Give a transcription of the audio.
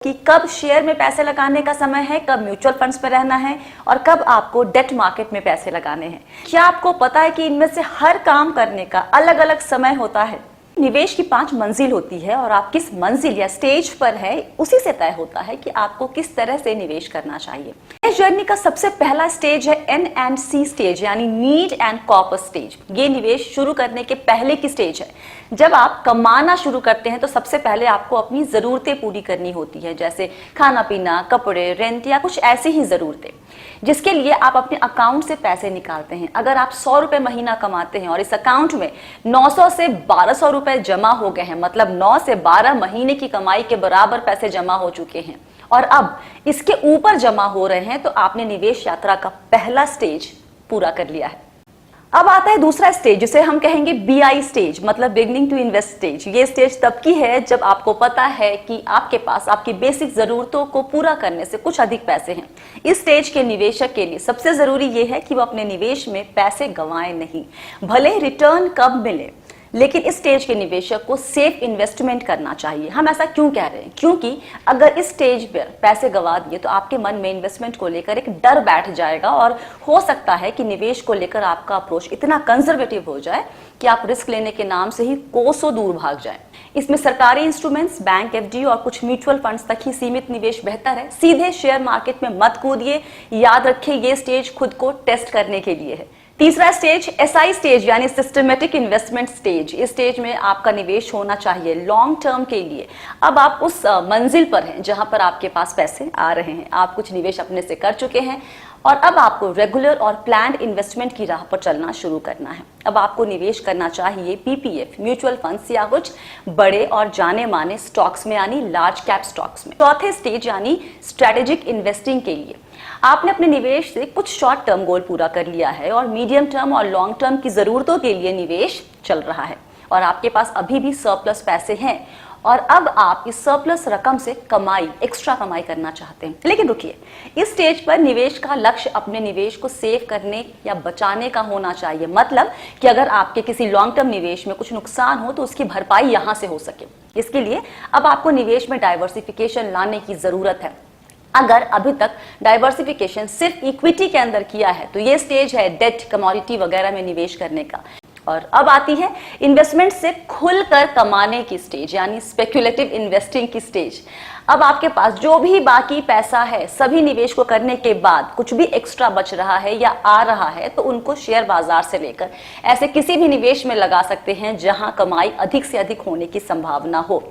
कि कब शेयर में पैसे लगाने का समय है, कब म्यूचुअल फंड्स में रहना है और कब आपको डेट मार्केट में पैसे लगाने हैं। क्या आपको पता है कि इनमें से हर काम करने का अलग अलग समय होता है। निवेश की 5 मंजिल होती है और आप किस मंजिल या स्टेज पर है उसी से तय होता है कि आपको किस तरह से निवेश करना चाहिए। इस जर्नी का सबसे पहला स्टेज है N&C स्टेज, यानी नीड एंड कॉर्पस स्टेज। ये निवेश शुरू करने के पहले की स्टेज है। जब आप कमाना शुरू करते हैं तो सबसे पहले आपको अपनी जरूरतें पूरी करनी होती है, जैसे खाना पीना, कपड़े, रेंट या कुछ ऐसी ही जरूरतें, जिसके लिए आप अपने अकाउंट से पैसे निकालते हैं। अगर आप 100 रुपए महीना कमाते हैं और इस अकाउंट में 900 से 1200 रुपए जमा हो गए हैं, मतलब 9 से 12 महीने की कमाई के बराबर पैसे जमा हो चुके हैं और अब इसके ऊपर जमा हो रहे हैं, तो आपने निवेश यात्रा का पहला स्टेज पूरा कर लिया है। अब आता है दूसरा स्टेज, जिसे हम कहेंगे BI स्टेज, मतलब बिगिनिंग टू इन्वेस्ट स्टेज। ये स्टेज तब की है जब आपको पता है कि आपके पास आपकी बेसिक जरूरतों को पूरा करने से कुछ अधिक पैसे हैं। इस स्टेज के निवेशक के लिए सबसे जरूरी ये है कि वो अपने निवेश में पैसे गंवाएं नहीं, भले रिटर्न कब मिले, लेकिन इस स्टेज के निवेशक को सेफ इन्वेस्टमेंट करना चाहिए। हम ऐसा क्यों कह रहे हैं? क्योंकि अगर इस स्टेज पर पैसे गंवा दिए तो आपके मन में इन्वेस्टमेंट को लेकर एक डर बैठ जाएगा और हो सकता है कि निवेश को लेकर आपका अप्रोच इतना कंजर्वेटिव हो जाए कि आप रिस्क लेने के नाम से ही कोसों दूर भाग जाएं। इसमें सरकारी इंस्ट्रूमेंट्स, बैंक FD और कुछ म्यूचुअल फंड्स तक ही सीमित निवेश बेहतर है। सीधे शेयर मार्केट में मत कूदिए। याद रखिए, ये स्टेज खुद को टेस्ट करने के लिए है। तीसरा स्टेज SI स्टेज, यानी सिस्टमेटिक इन्वेस्टमेंट स्टेज। इस स्टेज में आपका निवेश होना चाहिए लॉन्ग टर्म के लिए। अब आप उस मंजिल पर हैं जहां पर आपके पास पैसे आ रहे हैं, आप कुछ निवेश अपने से कर चुके हैं और अब आपको रेगुलर और प्लान्ड इन्वेस्टमेंट की राह पर चलना शुरू करना है। अब आपको निवेश करना चाहिए PPF, म्यूचुअल फंड्स या कुछ बड़े और जाने माने स्टॉक्स में, यानी लार्ज कैप स्टॉक्स में। चौथे स्टेज यानी स्ट्रेटेजिक इन्वेस्टिंग के लिए आपने अपने निवेश से कुछ शॉर्ट टर्म गोल पूरा कर लिया है और मीडियम टर्म और लॉन्ग टर्म की जरूरतों के लिए निवेश चल रहा है और आपके पास अभी भी सरप्लस पैसे हैं और अब आप इस सरप्लस रकम से एक्स्ट्रा कमाई करना चाहते हैं। लेकिन रुकिए, इस स्टेज पर निवेश का लक्ष्य अपने निवेश को सेव करने या बचाने का होना चाहिए। मतलब कि अगर आपके किसी लॉन्ग टर्म निवेश में कुछ नुकसान हो तो उसकी भरपाई यहां से हो सके। इसके लिए अब आपको निवेश में डाइवर्सिफिकेशन लाने की जरूरत है। अगर अभी तक डाइवर्सिफिकेशन सिर्फ इक्विटी के अंदर किया है तो ये स्टेज है डेट, कमोडिटी वगैरह में निवेश करने का। और अब आती है इन्वेस्टमेंट से खुलकर कमाने की स्टेज, यानी स्पेक्युलेटिव इन्वेस्टिंग की स्टेज। अब आपके पास जो भी बाकी पैसा है, सभी निवेश को करने के बाद कुछ भी एक्स्ट्रा बच रहा है या आ रहा है तो उनको शेयर बाजार से लेकर ऐसे किसी भी निवेश में लगा सकते हैं जहां कमाई अधिक से अधिक होने की संभावना हो।